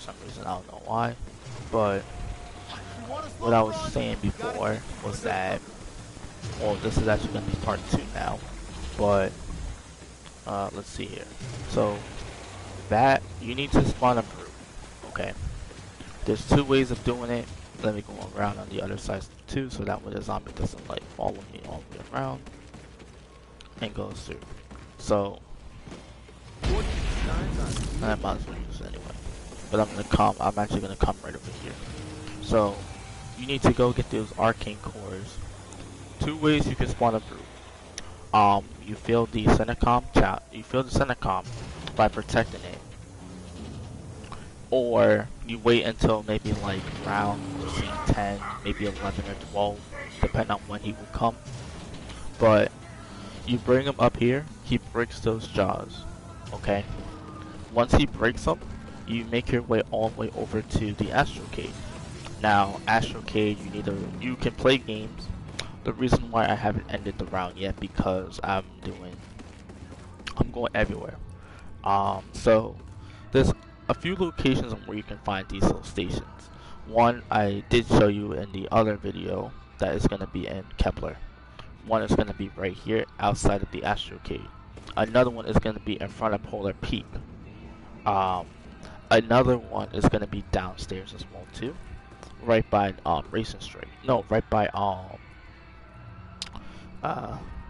some reason. I don't know why. But what I was saying before was that, well, this is actually going to be part 2 now. But let's see here. So that you need to spawn a group. Okay. There's 2 ways of doing it. Let me go around on the other side too, so that way the zombie doesn't like follow me all the way around and goes through. So I might as well use it anyway. But I'm actually gonna come right over here. So you need to go get those arcane cores. 2 ways you can spawn a group. You fill the Senecom by protecting it. Or you wait until maybe like round 10, maybe 11 or 12, depending on when he will come. But you bring him up here, he breaks those jaws, okay? Once he breaks them, you make your way all the way over to the Astrocade. Now, Astrocade, you can play games. The reason why I haven't ended the round yet, because I'm going everywhere. So there's a few locations where you can find these little stations. One I did show you in the other video that is going to be in Kepler. One is going to be right here outside of the Astrocade. Another one is going to be in front of Polar Peak. Another one is going to be downstairs as well too, right by Racing Straight. No, right by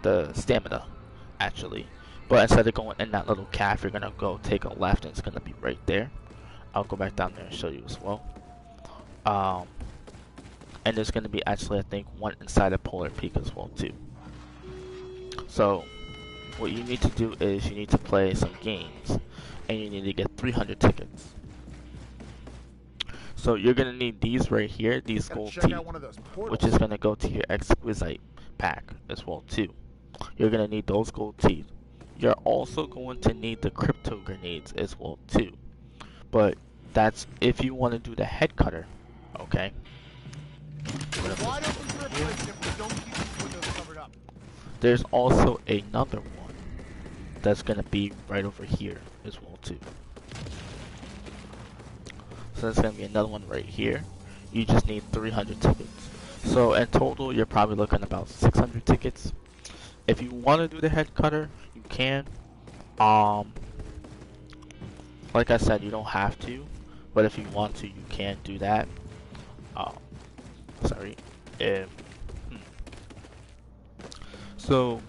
the Stamina actually. But instead of going in that little caf, you're going to go take a left and it's going to be right there. I'll go back down there and show you as well. And there's going to be actually, I think, one inside of Polar Peak as well too. So what you need to do is you need to play some games and you need to get 300 tickets. So you're going to need these right here, these gold teeth, which is going to go to your Exquisite pack as well too. You're going to need those gold teeth. You're also going to need the crypto grenades as well too. But that's if you want to do the head cutter, okay? There's also another one that's going to be right over here as well too. So there's going to be another one right here. You just need 300 tickets. So in total, you're probably looking about 600 tickets. If you want to do the head cutter, you can. Like I said, you don't have to, but if you want to, you can do that. So,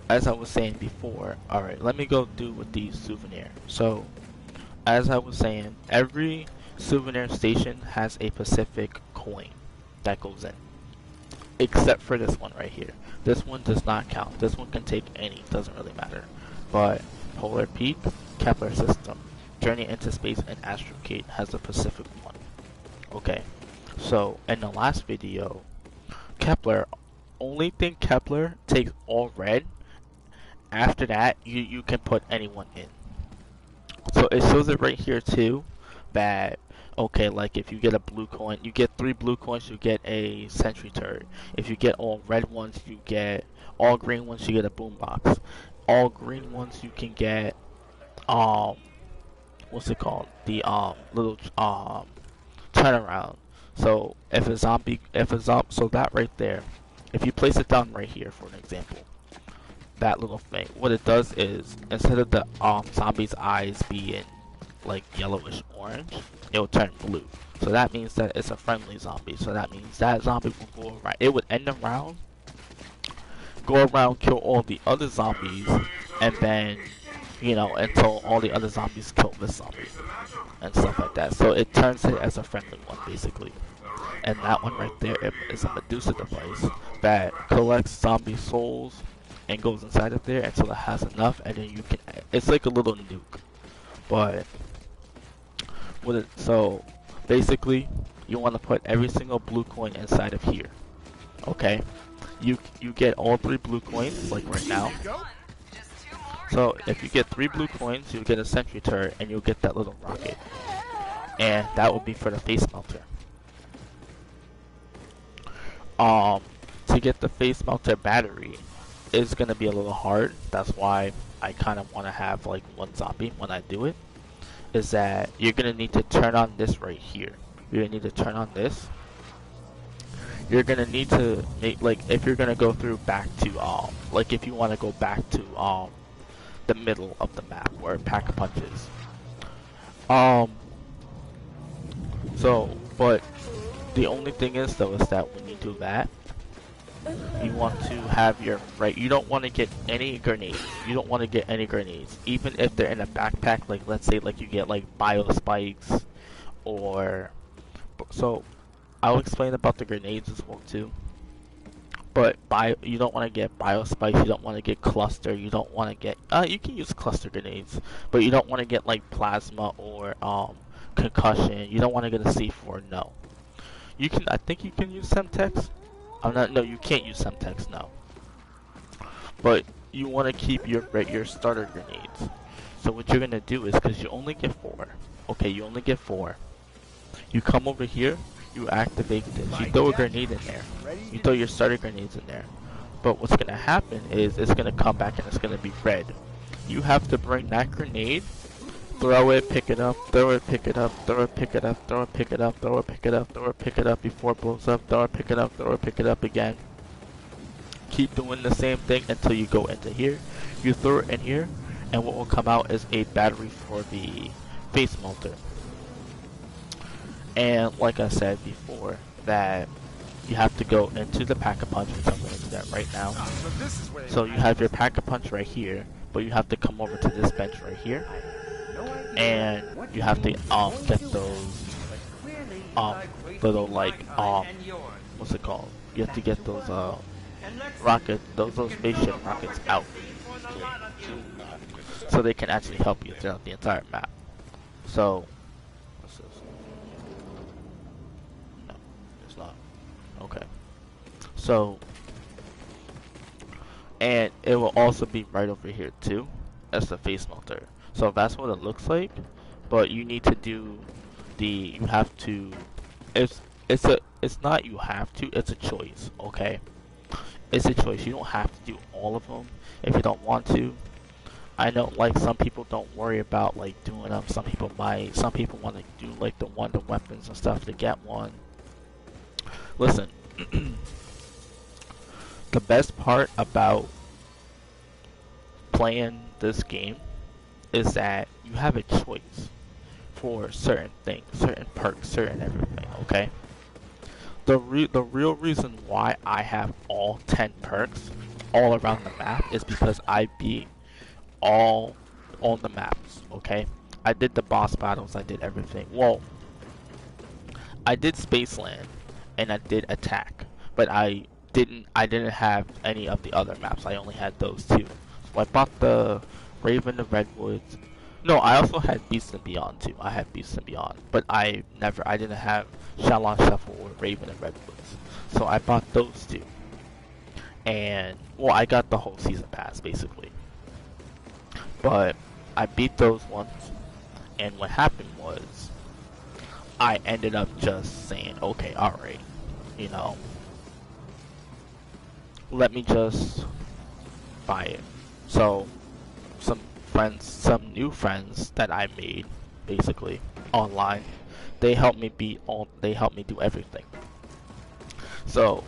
as I was saying before, alright, let me go do with these souvenirs. So, as I was saying, every souvenir station has a specific coin that goes in. Except for this one right here. This one does not count. This one can take any, doesn't really matter. But Polar Peak, Kepler system, Journey into Space, and Astrocade has the Pacific one. Okay, so in the last video, Kepler, only thing Kepler takes all red. After that, you can put anyone in. So it shows it right here too, that okay, like if you get a blue coin, you get 3 blue coins, you get a sentry turret. If you get all red ones, you get all green ones, you get a boombox. All green ones, you can get what's it called? The little turnaround. So if a zombie, so that right there, if you place it down right here for an example, that little thing, what it does is instead of the zombie's eyes being like yellowish orange, it will turn blue. So that means that it's a friendly zombie. So that means that zombie will go around. It would end the round, go around, kill all the other zombies, and then, you know, until all the other zombies kill this zombie and stuff like that. So it turns it as a friendly one basically. And that one right there is a Medusa device that collects zombie souls and goes inside of there until it has enough, and then you can. It's like a little nuke, but with it. So basically, you want to put every single blue coin inside of here. Okay, you get all 3 blue coins like right now. So if you get 3 blue coins, you'll get a sentry turret, and you'll get that little rocket, and that will be for the face melter. To get the face melter battery is gonna be a little hard. That's why I kind of want to have like 1 zombie when I do it. is that you're gonna need to turn on this right here. You're gonna need to turn on this. You're gonna need to make, like, if you're gonna go through back to like if you want to go back to the middle of the map where pack a punch is. So, but the only thing is though is that when you do that, you want to have your right. You don't want to get any grenades. You don't want to get any grenades, even if they're in a backpack. Like, let's say like you get like bio spikes, or so. I'll explain about the grenades as well too. But you don't want to get bio spikes. You don't want to get cluster. You don't want to get. You can use cluster grenades, but you don't want to get like plasma or concussion. You don't want to get a C4. No. You can. I think you can use Semtex. I'm not. No, you can't use Semtex. No. But you want to keep your starter grenades. So what you're gonna do is, because you only get 4. Okay, you only get 4. You come over here. You activate this. You throw a grenade in there. You throw your starter grenades in there. But what's gonna happen is it's gonna come back and it's gonna be red. You have to bring that grenade, throw it, pick it up, throw it, pick it up, throw it, pick it up, throw it, pick it up, throw it, pick it up, throw it, pick it up before it blows up, throw it, pick it up, throw it, pick it up again. Keep doing the same thing until you go into here. You throw it in here, and what will come out is a battery for the face melter. And like I said before, that you have to go into the pack-a-punch, which I'm going to do that right now. So you have your pack-a-punch right here, but you have to come over to this bench right here, and you have to get those little, like, what's it called? You have to get those those spaceship rockets out, so they can actually help you throughout the entire map. So what's this? Okay, so, and it will also be right over here too. That's the face melter. So that's what it looks like. But you need to do you have to. It's not you have to. It's a choice. Okay, it's a choice. You don't have to do all of them if you don't want to. I know, like, some people don't worry about like doing them. Some people might. Some people want to do like the wonder weapons and stuff to get one. Listen, the best part about playing this game is that you have a choice for certain things, certain perks, certain everything, okay? The real reason why I have all 10 perks all around the map is because I beat all the maps, okay? I did the boss battles, I did everything. Well, I did Spaceland and I did Attack, but I didn't have any of the other maps. I only had those 2. So I bought the Raven of Redwoods. No, I also had Beast and Beyond too. I had Beast and Beyond, but I didn't have Shalon Shuffle or Raven and Redwoods. So I bought those 2. And, well, I got the whole season pass basically. But I beat those ones, and what happened was I ended up just saying, okay, alright, you know, let me just buy it. So some new friends that I made basically online, they helped me do everything. So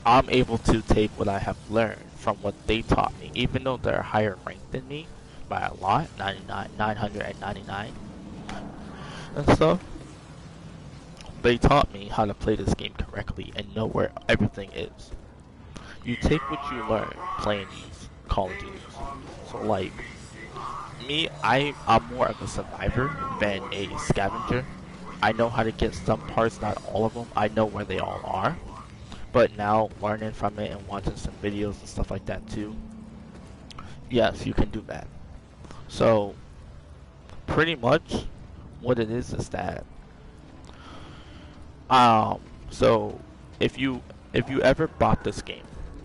I'm able to take what I have learned from what they taught me, even though they're higher ranked than me by a lot, 999 and stuff. They taught me how to play this game correctly and know where everything is. You take what you learn playing these Call of Duties. So like me, I'm more of a survivor than a scavenger. I know how to get some parts, not all of them. I know where they all are. But now learning from it and watching some videos and stuff like that too, yes, you can do that. So pretty much what it is that so if you ever bought this game,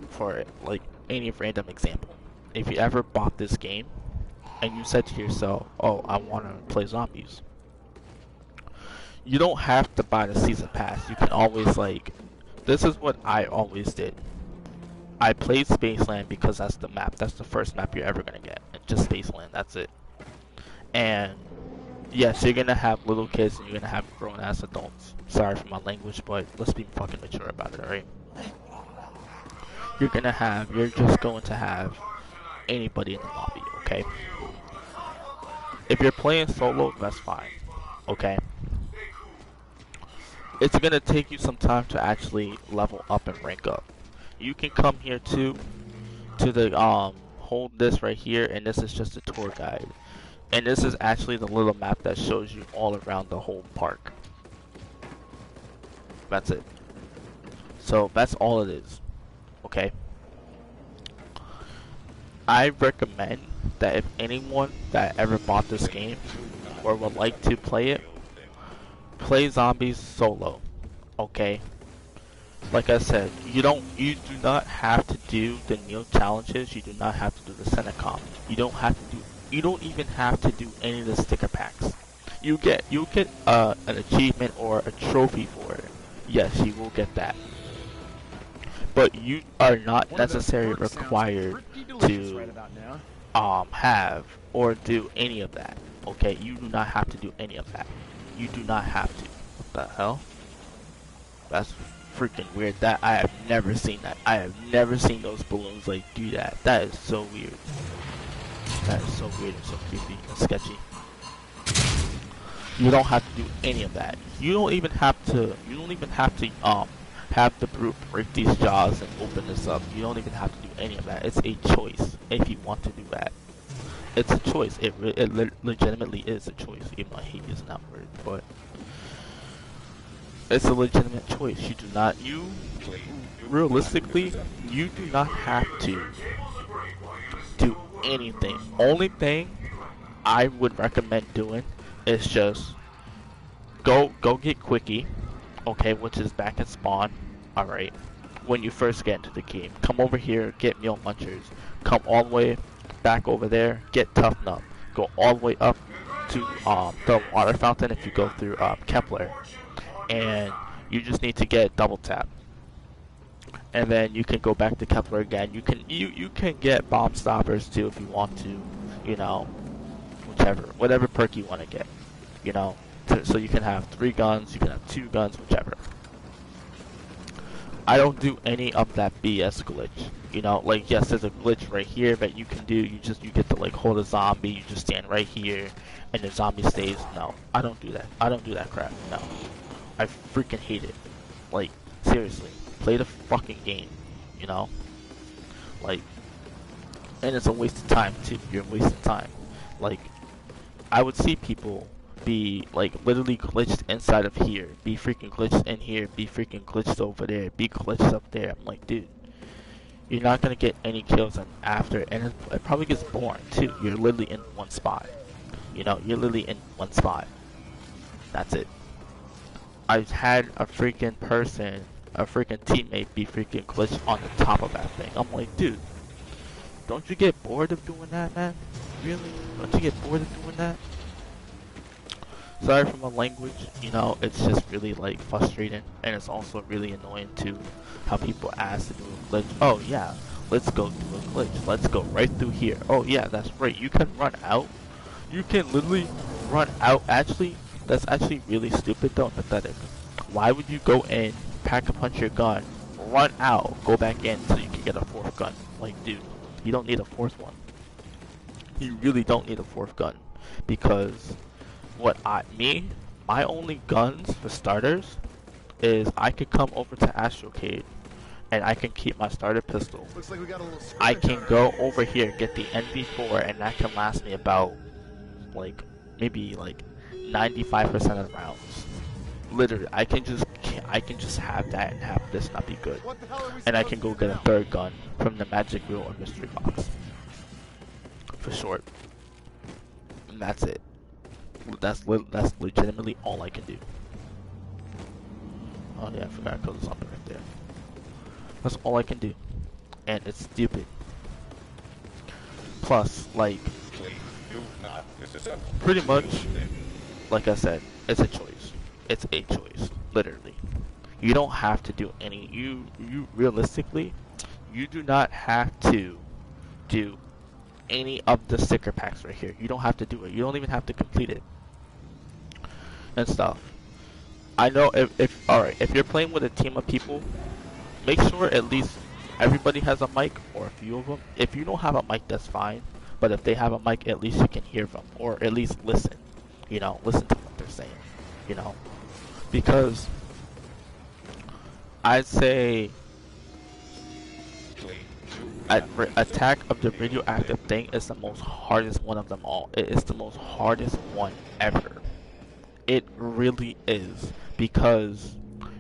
for like any random example, if you ever bought this game and you said to yourself, oh, I want to play zombies, you don't have to buy the season pass. You can always, like, this is what I always did. I played Spaceland because that's the first map you're ever gonna get. Just Spaceland, that's it. And yes, you're gonna have little kids and you're gonna have grown ass adults. Sorry for my language, but let's be fucking mature about it, alright? You're just going to have anybody in the lobby, okay? If you're playing solo, that's fine, okay? It's gonna take you some time to actually level up and rank up. You can come here too, to the, hold this right here, and this is just a tour guide. And this is actually the little map that shows you all around the whole park. That's it. So that's all it is, okay? I recommend that if anyone that ever bought this game or would like to play it, play zombies solo, okay? Like I said, you do not have to do the Neo challenges. You do not have to do the Senecom. You don't even have to do any of the sticker packs. You get an achievement or a trophy for it. Yes, you will get that. But you are not necessarily required to have or do any of that. Okay, you do not have to do any of that. You do not have to. What the hell? That's freaking weird. That I have never seen that. I have never seen those balloons like do that. That is so weird. That is so weird and so creepy and sketchy. You don't have to do any of that. You don't even have to have the brute break these jaws and open this up. You don't even have to do any of that. It's a choice if you want to do that. It's a choice. It legitimately is a choice. Even though I hate using that word, but it's a legitimate choice. You do not. Realistically, you do not have to do anything. Only thing I would recommend doing is just go get Quickie, okay, which is back at spawn. All right, when you first get into the game, come over here, get Meal Munchers, come all the way back over there, get Toughen Up, go all the way up to the water fountain if you go through Kepler, and you just need to get Double Tap, and then you can go back to Kepler again. You can get Bomb Stoppers too if you want to, you know, whatever perk you want to get, you know, so you can have 3 guns, you can have 2 guns, whichever. I don't do any of that BS glitch. You know, like, yes, there's a glitch right here that you can do. You get to, like, hold a zombie. You just stand right here, and the zombie stays. No, I don't do that. I don't do that crap. No. I freaking hate it. Like, seriously. Play the fucking game. You know? Like, and it's a waste of time, too. You're wasting time. Like, I would see people be like literally glitched inside of here, be freaking glitched in here, be freaking glitched over there, be glitched up there. I'm like, dude, you're not gonna get any kills after, and it probably gets boring too. You're literally in one spot. You know, you're literally in one spot. That's it. I've had a freaking teammate be freaking glitched on the top of that thing. I'm like, dude, don't you get bored of doing that, man? Really? Don't you get bored of doing that? Sorry for my language, you know, it's just really like frustrating, and it's also really annoying too how people ask to do a glitch. Oh yeah, let's go do a glitch. Let's go right through here. Oh yeah, that's right. You can run out. You can literally run out. Actually, that's actually really stupid though, and pathetic. Why would you go in, pack a punch your gun, run out, go back in so you can get a 4th gun? Like, dude, you don't need a 4th one. You really don't need a 4th gun, because my only guns for starters is I could come over to Astrocade and I can keep my starter pistol. Like I can go over here, get the NV4, and that can last me about like maybe like 95% of the rounds. Literally, I can just have that and have this not be good. And I can go get a 3rd gun from the Magic Wheel or Mystery Box. For short. And that's it. That's legitimately all I can do. Oh yeah, I forgot to close something right there. That's all I can do, and it's stupid. Plus, like, pretty much, like I said, it's a choice. It's a choice, literally. You don't have to do any. You realistically, you do not have to do any of the sticker packs right here. You don't have to do it. You don't even have to complete it. and stuff. I know if alright, if you're playing with a team of people, make sure at least everybody has a mic or a few of them. If you don't have a mic, that's fine. But if they have a mic, at least you can hear them or at least listen. You know, listen to what they're saying. You know, because I'd say attack of the radioactive thing is the most hardest one of them all. It is the most hardest one ever. It really is, because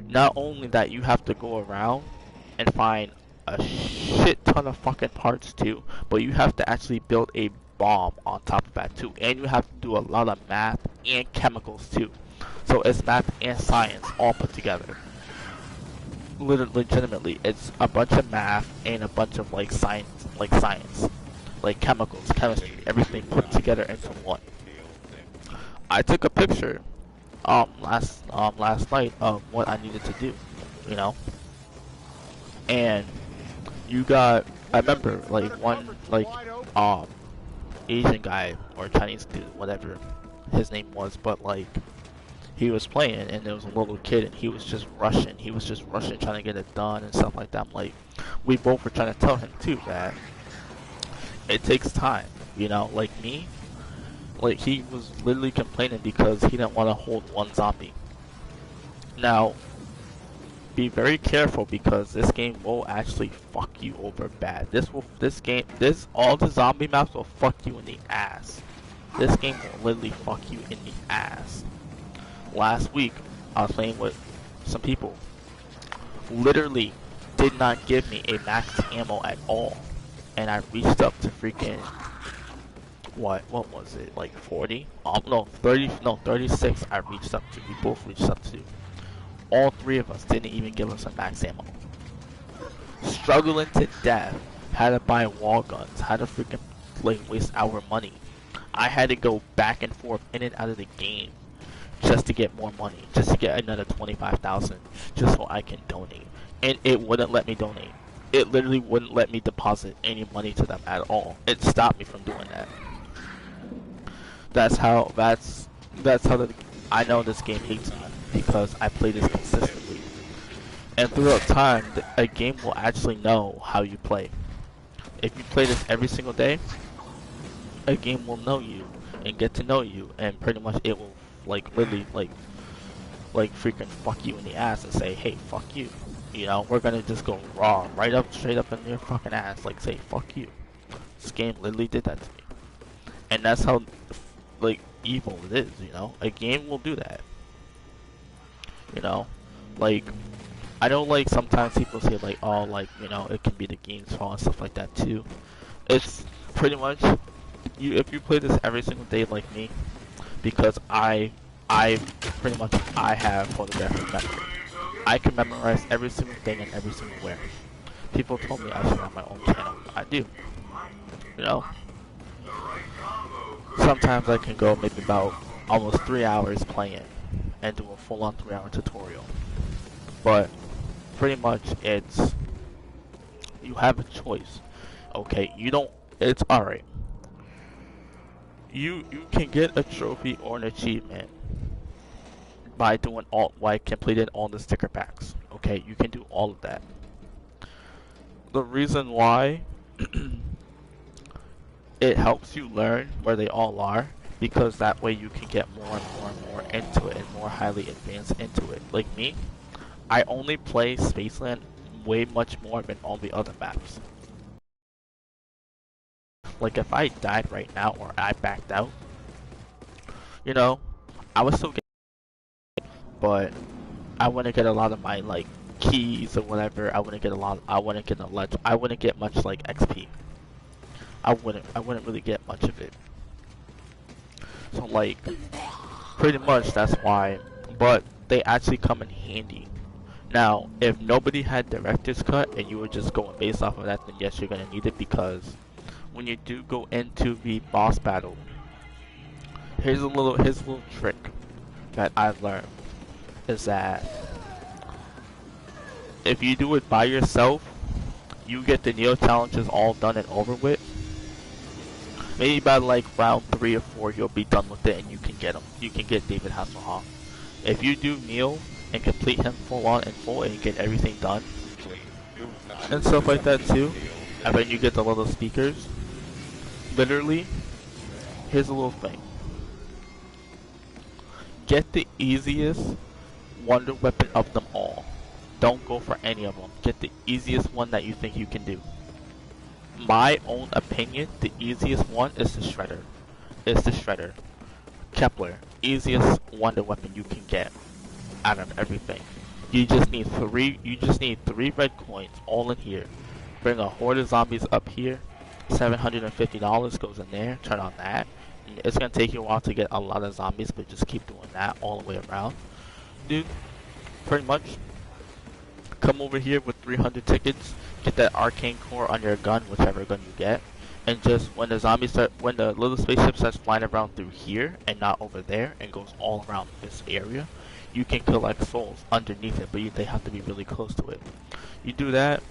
not only that you have to go around and find a shit ton of fucking parts too, but you have to actually build a bomb on top of that too, and you have to do a lot of math and chemicals too. So it's math and science all put together. Legitimately, it's a bunch of math and a bunch of like science, like chemicals, chemistry, everything put together into one. I took a picture last night of what I needed to do, you know, and I remember like one like Asian guy or Chinese dude, whatever his name was, but like he was playing and there was a little kid and he was just rushing trying to get it done and stuff like that. I'm like, we both were trying to tell him too that it takes time, you know, like me. Like, he was literally complaining because he didn't want to hold one zombie. Now, be very careful because this game will actually fuck you over bad. All the zombie maps will fuck you in the ass. This game will literally fuck you in the ass. Last week, I was playing with some people. Literally did not give me a max ammo at all. And I reached up to freaking... what was it, like 40? No, 30, no, 36 I reached up to, we both reached up to. All three of us didn't even give us a max ammo. Struggling to death, had to buy wall guns, had to freaking like waste our money. I had to go back and forth in and out of the game just to get more money, just to get another 25,000, just so I can donate. And it wouldn't let me donate. It literally wouldn't let me deposit any money to them at all. It stopped me from doing that. That's how I know this game hates me, because I play this consistently. And throughout time, a game will actually know how you play. If you play this every single day, a game will know you and get to know you, and pretty much it will like literally like freaking fuck you in the ass and say, hey, fuck you. You know, we're gonna just go raw, right up, straight up in your fucking ass, like say fuck you. This game literally did that to me. And that's how like evil it is, you know. A game will do that, you know. Like, I know like sometimes people say like, oh, like, you know, it can be the game's fault and stuff like that too. It's pretty much if you play this every single day like me, because I pretty much have photographic memory. I can memorize every single thing and every single where. People told me I should have my own channel. I do, you know. Sometimes I can go maybe about almost 3 hours playing and do a full-on 3-hour tutorial. But pretty much it's, you have a choice. Okay, it's alright. You can get a trophy or an achievement by completing all the sticker packs. Okay, you can do all of that. The reason why it helps you learn where they all are, because that way you can get more and more and more into it and more highly advanced into it. Like me, I only play Spaceland way much more than all the other maps. Like, if I died right now or I backed out, you know, I would still get, but I wouldn't get a lot of my like keys or whatever. I wouldn't get much like XP. I wouldn't really get much of it. So like, pretty much that's why, but they actually come in handy. Now, if nobody had director's cut and you were just going based off of that, then yes, you're gonna need it, because when you do go into the boss battle, here's a little trick that I've learned, is that if you do it by yourself, you get the Neo challenges all done and over with. Maybe by like round 3 or 4, you'll be done with it and you can get them. You can get David Hasselhoff. If you do Neil and complete him full on and full and get everything done and stuff like that too, and then you get the little speakers, literally, here's a little thing. Get the easiest wonder weapon of them all. Don't go for any of them. Get the easiest one that you think you can do. My own opinion, the easiest one is the Shredder. Kepler, easiest wonder weapon you can get out of everything. You just need three red coins all in here. Bring a horde of zombies up here. $750 goes in there. Turn on that. It's gonna take you a while to get a lot of zombies, but just keep doing that all the way around. Dude, pretty much come over here with 300 tickets, get that arcane core on your gun, whichever gun you get, and just when the little spaceship starts flying around through here and not over there and goes all around this area, you can collect souls underneath it, but they have to be really close to it. You do that,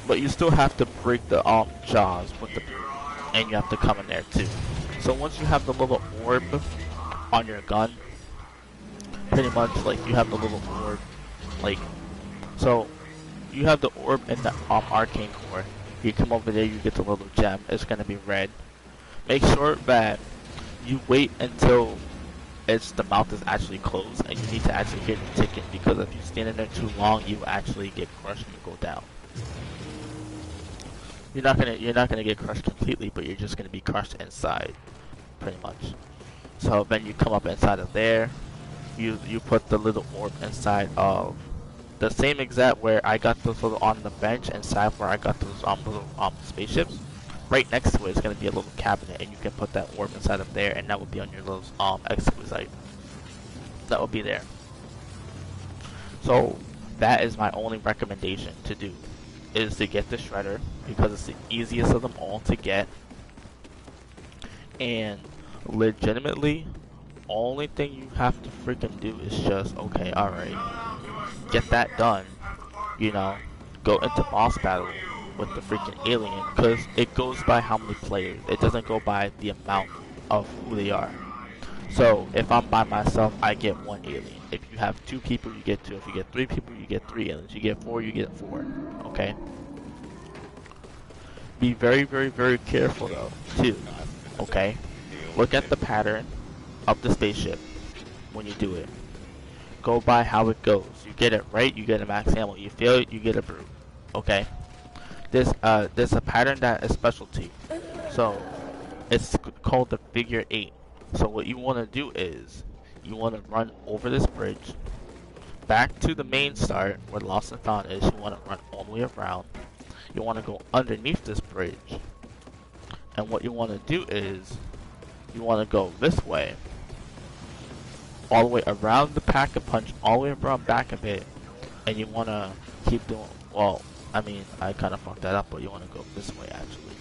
but you still have to break the jaws with the, and you have to come in there too. So once you have the little orb on your gun, pretty much like you have the little orb, like, so you have the orb in the arcane core. You come over there, you get the little gem. It's gonna be red. Make sure that you wait until the mouth is actually closed, and you need to actually hear the ticking, because if you stand in there too long, you actually get crushed and go down. You're not gonna get crushed completely, but you're just gonna be crushed inside, pretty much. So then you come up inside of there. You put the little orb inside of the same exact where I got those little on the bench, inside where I got those little spaceships. Right next to it is gonna be a little cabinet, and you can put that orb inside of there, and that will be on your little exquisite. That will be there. So that is my only recommendation to do, is to get the Shredder, because it's the easiest of them all to get, and legitimately, only thing you have to freaking do is just, okay, alright, get that done, you know, go into boss battle with the freaking alien, because it goes by how many players. It doesn't go by the amount of who they are. So if I'm by myself, I get one alien. If you have 2 people, you get 2. If you get 3 people, you get 3 aliens. You get 4, you get 4. Okay? Be very, very, very careful though, too. Okay? Look at the pattern of the spaceship when you do it. Go by how it goes. You get it right, you get a max ammo. You fail it, you get a brute. Okay? There's a pattern that is specialty. So it's called the figure 8. So what you want to do is you want to run over this bridge back to the main start where Lost and Found is. You want to run all the way around. You want to go underneath this bridge, and what you want to do is you want to go this way, all the way around the pack-a-punch, all the way around back of it, and you want to keep doing, well, I mean, I kind of fucked that up, but you want to go this way, actually.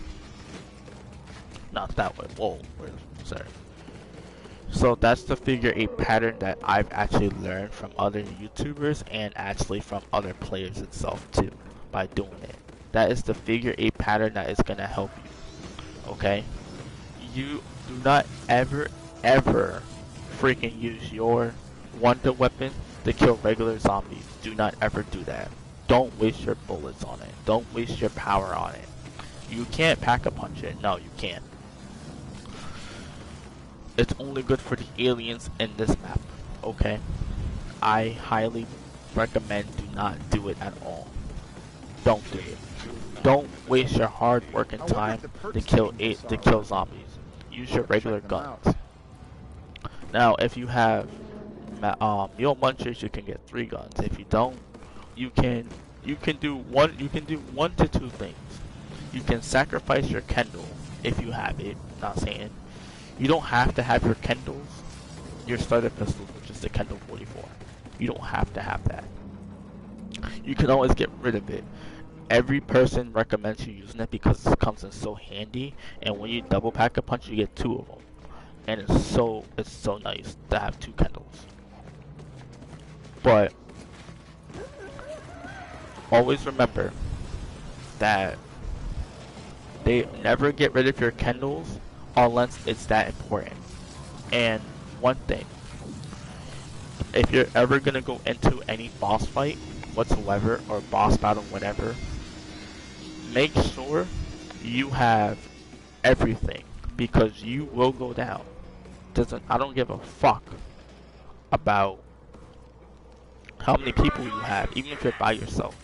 Not that way. Whoa, sorry. So that's the figure 8 pattern that I've actually learned from other YouTubers, and actually from other players itself, too, by doing it. That is the figure 8 pattern that is going to help you. Okay? You do not ever freaking use your wonder weapon to kill regular zombies. Do not ever do that. Don't waste your bullets on it. Don't waste your power on it. You can't pack-a-punch it. No, you can't. It's only good for the aliens in this map. Okay? I highly recommend do not do it at all. Don't do it. Don't waste your hard work and time to kill zombies. Use your regular guns. Now, if you have mule munchers, you can get 3 guns. If you don't, you can do 1 to 2 things. You can sacrifice your Kendall if you have it. Not saying you don't have to have your Kendalls, your starter pistols, which is the Kendall 44. You don't have to have that. You can always get rid of it. Every person recommends you using it because it comes in so handy, and when you double pack a punch, you get 2 of them, and it's so nice to have 2 Kendalls. But always remember that they never get rid of your Kendalls unless it's that important. And one thing, if you're ever gonna go into any boss fight whatsoever or boss battle, whatever, make sure you have everything because you will go down. I don't give a fuck about how many people you have, even if you're by yourself.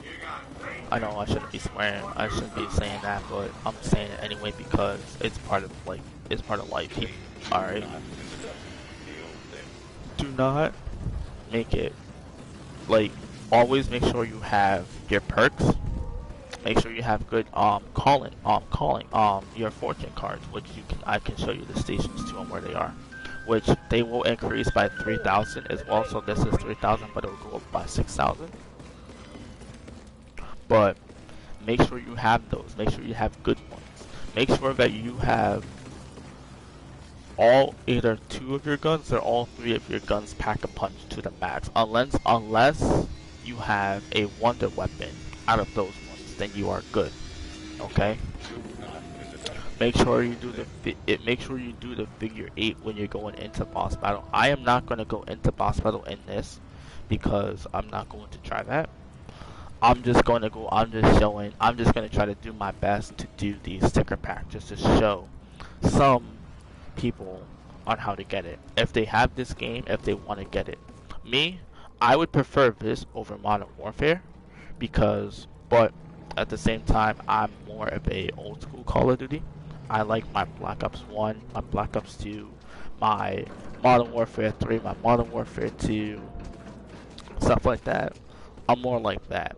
I know I shouldn't be swearing, I shouldn't be saying that, but I'm saying it anyway because it's part of like it's part of life. Alright. Do not make it like always make sure you have your perks. Make sure you have good calling your fortune cards, which I can show you the stations too and where they are. Which they will increase by 3,000 as well, so this is 3,000 but it will go up by 6,000. But make sure you have those. Make sure you have good ones. Make sure that you have either 2 of your guns or all 3 of your guns pack a punch to the max. Unless you have a wonder weapon out of those ones, then you are good. Okay? Make sure you do the figure 8 when you're going into boss battle. I am not going to go into boss battle in this because I'm not going to try that. I'm just going to try to do my best to do the sticker pack just to show some people on how to get it. If they have this game, if they want to get it. Me, I would prefer this over Modern Warfare but at the same time, I'm more of a old school Call of Duty. I like my Black Ops 1, my Black Ops 2, my Modern Warfare 3, my Modern Warfare 2, stuff like that. I'm more like that.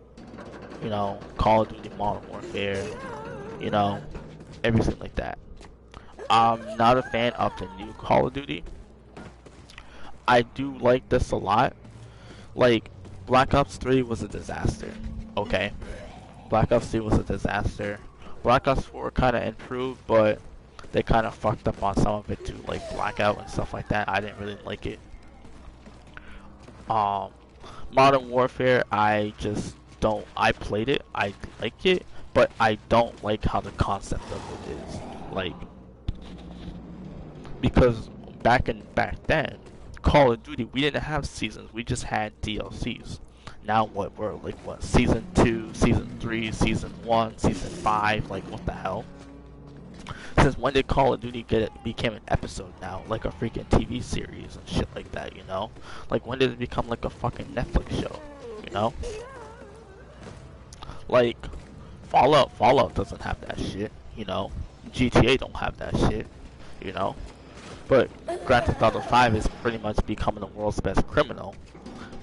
You know, Call of Duty, Modern Warfare, you know, everything like that. I'm not a fan of the new Call of Duty. I do like this a lot. Like, Black Ops 3 was a disaster, okay? Black Ops 3 was a disaster. Black Ops 4 kind of improved, but they kind of fucked up on some of it too, like Blackout and stuff like that. I didn't really like it. Modern Warfare, I played it, I like it, but I don't like how the concept of it is. Like, because back then, Call of Duty, we didn't have seasons, we just had DLCs. Now we're like season 2, season 3, season 1, season 5, like what the hell? Since when did Call of Duty became an episode now, like a freaking TV series and shit like that, you know? Like when did it become like a fucking Netflix show, you know? Like Fallout doesn't have that shit, you know? GTA don't have that shit, you know? But Grand Theft Auto 5 is pretty much becoming the world's best criminal,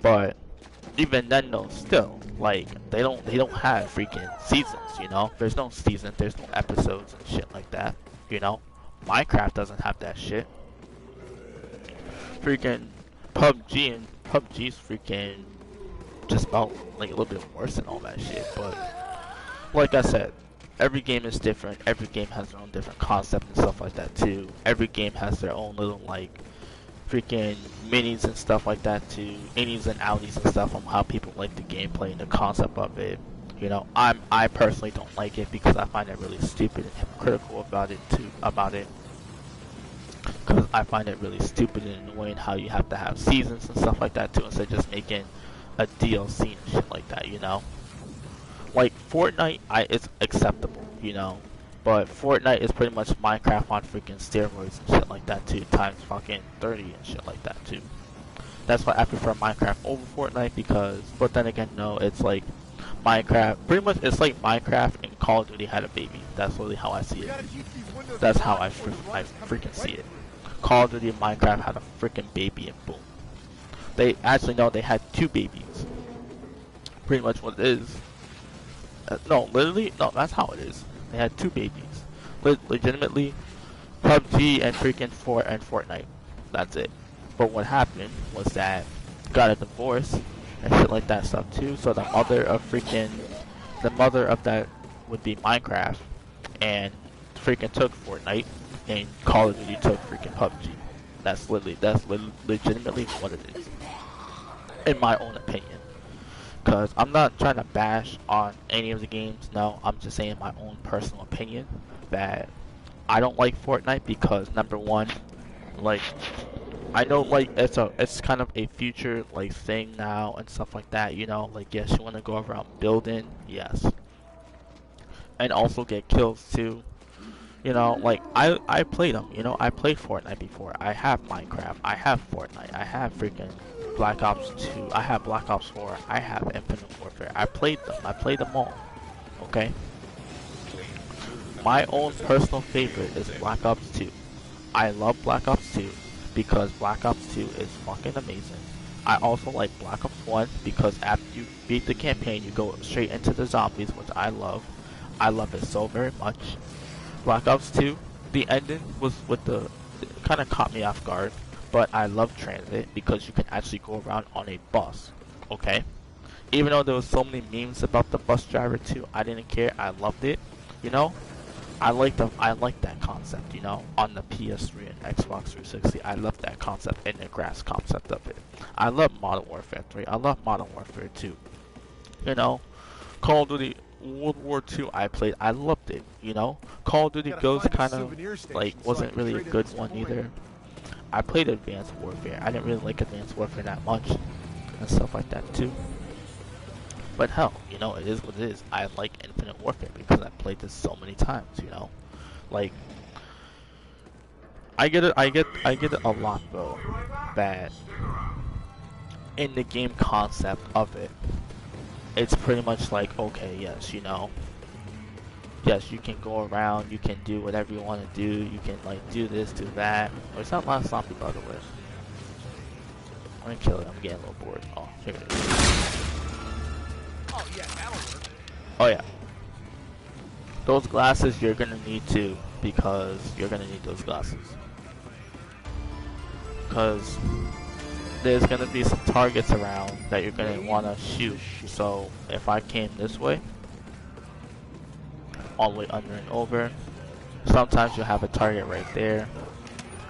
but even then though, still, like, they don't have freaking seasons, you know? There's no season, there's no episodes and shit like that, you know? Minecraft doesn't have that shit. Freaking PUBG's freaking just about, like, a little bit worse than all that shit, but, like I said, every game is different, every game has their own different concept and stuff like that too. Every game has their own little, like, freaking minis and stuff like that too, innies and outies and stuff on how people like the gameplay and the concept of it. You know, I personally don't like it because I find it really stupid and hypocritical about it. Because I find it really stupid and annoying how you have to have seasons and stuff like that too instead of just making a DLC and shit like that, you know? Like Fortnite, it's acceptable, you know? But Fortnite is pretty much Minecraft on freaking steroids and shit like that too, times fucking 30 and shit like that too. That's why I prefer Minecraft over Fortnite but then again, no, it's like Minecraft, pretty much it's like Minecraft and Call of Duty had a baby. That's really how I see it. That's how I freaking see it. Call of Duty and Minecraft had a freaking baby and boom. They had 2 babies. Pretty much what it is. No, that's how it is. They had 2 babies. Legitimately, PUBG and freaking Fortnite. That's it. But what happened was that got a divorce and shit like that stuff too. So the mother of that would be Minecraft, and freaking took Fortnite, and Call of Duty took freaking PUBG. That's legitimately what it is, in my own opinion. Because I'm not trying to bash on any of the games, no, I'm just saying my own personal opinion that I don't like Fortnite because, number one, like, I know like it's kind of a future like thing now and stuff like that, you know, like yes you wanna go around building, yes. And also get kills too. You know, like I played them, you know, I played Fortnite before. I have Minecraft, I have Fortnite, I have freaking Black Ops 2, I have Black Ops 4, I have Infinite Warfare. I played them all. Okay? My own personal favorite is Black Ops 2. I love Black Ops 2 because Black Ops 2 is fucking amazing. I also like Black Ops 1 because after you beat the campaign, you go straight into the zombies, which I love. I love it so very much. Black Ops 2, the ending was with the, it kind of caught me off guard, but I love Transit because you can actually go around on a bus, okay? Even though there was so many memes about the bus driver too, I didn't care, I loved it, you know? I like that concept, you know, on the PS3 and Xbox 360. I love that concept and the grass concept of it. I love Modern Warfare 3. I love Modern Warfare 2. You know, Call of Duty World War 2 I played. I loved it, you know. Call of Duty Ghosts kind of like wasn't really a good one either. I played Advanced Warfare. I didn't really like Advanced Warfare that much and stuff like that too. But hell, you know, it is what it is. I like Infinite Warfare because I played this so many times, you know. Like I get it a lot though that in the game concept of it, it's pretty much like, okay, yes, you know, yes, you can go around, you can do whatever you want to do, you can like do this, do that. Or it's not last zombie by the way. I'm gonna kill it, I'm getting a little bored. Oh, here it is. Oh yeah, that'll work. Oh yeah. Those glasses you're gonna need too, because you're gonna need those glasses. Because there's gonna be some targets around that you're gonna wanna shoot. So if I came this way, all the way under and over, sometimes you'll have a target right there.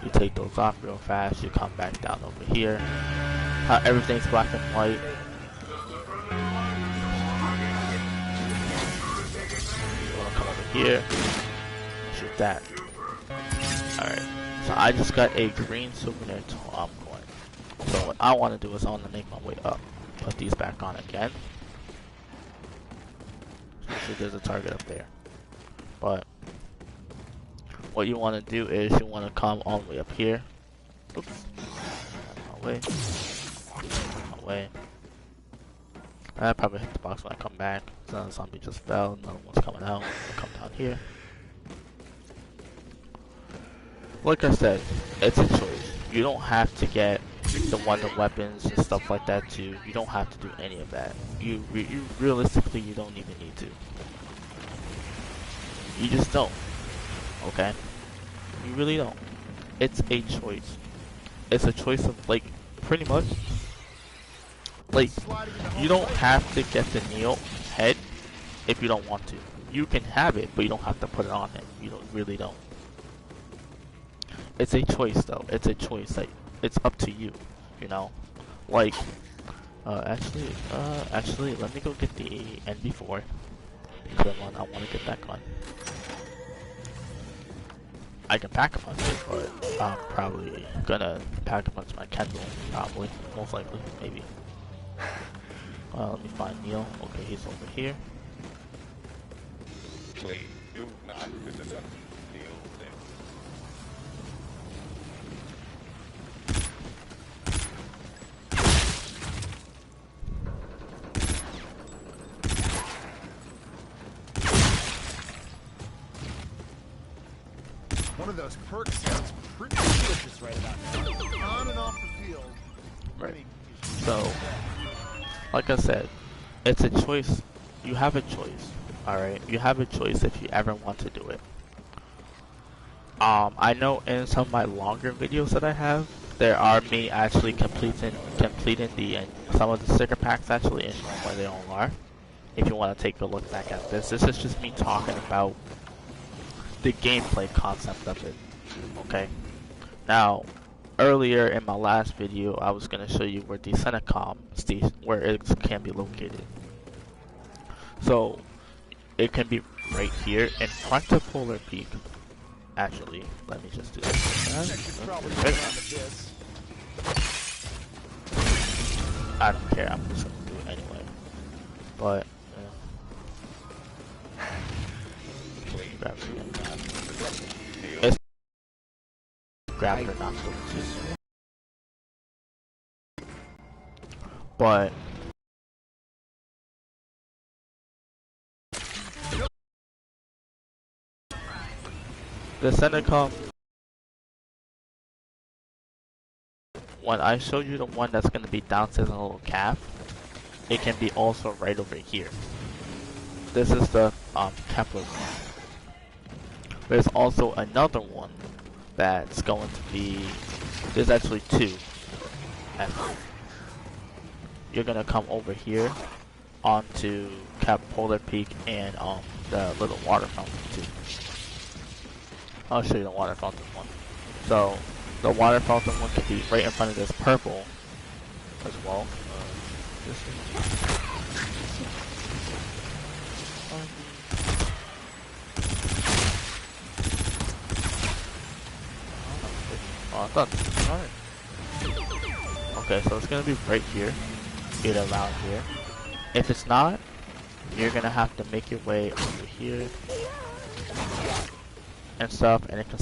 You take those off real fast, you come back down over here. How everything's black and white. Come over here, shoot that. Alright, so I just got a green souvenir coin. So what I want to do is I want to make my way up. Put these back on again. So there's a target up there. But what you want to do is you want to come all the way up here. Oops. My way. My way. I probably hit the box when I come back. Another zombie just fell. Another one's coming out. I'll come down here. Like I said, it's a choice. You don't have to get the wonder weapons and stuff like that too. You don't have to do any of that. You realistically, you don't even need to. You just don't. Okay? You really don't. It's a choice. It's a choice of like pretty much. Like, you don't have to get the Neo head if you don't want to. You can have it, but you don't have to put it on him. You really don't. It's a choice, though. It's a choice. Like, it's up to you. You know, like, actually, let me go get the NB4 because I want to get that gun. I can pack a punch it, but I'm probably gonna pack a punch my Kendall. Probably, most likely, maybe. Let me find Neil. Okay, he's over here. Please do not visit us. Neil there. One of those perks sounds pretty delicious right about now. On and off the field. Right. So, like I said, it's a choice. You have a choice. Alright? You have a choice if you ever want to do it. I know in some of my longer videos that I have, there are me actually completing the some of the sticker packs actually and showing where they all are. If you want to take a look back at this is just me talking about the gameplay concept of it. Okay? Now, earlier in my last video, I was going to show you where the Senecom station, where it can be located. So, it can be right here in front of Polar Peak. Actually, let me just do this. I don't care. I'm just gonna do it anyway. But grab it again. It's grab it or not. But the center come when I show you the one that's gonna be downstairs in a little calf, it can be also right over here. This is the Kepler one. There's also another one that's going to be, there's actually two. You're gonna come over here onto Cap Polar Peak and the little water fountain too. I'll show you the water fountain one. So the water fountain one could be right in front of this purple as well. This I thought, alright. Okay, so it's gonna be right here, either around here. If it's not, you're gonna have to make your way over here and stuff, and it can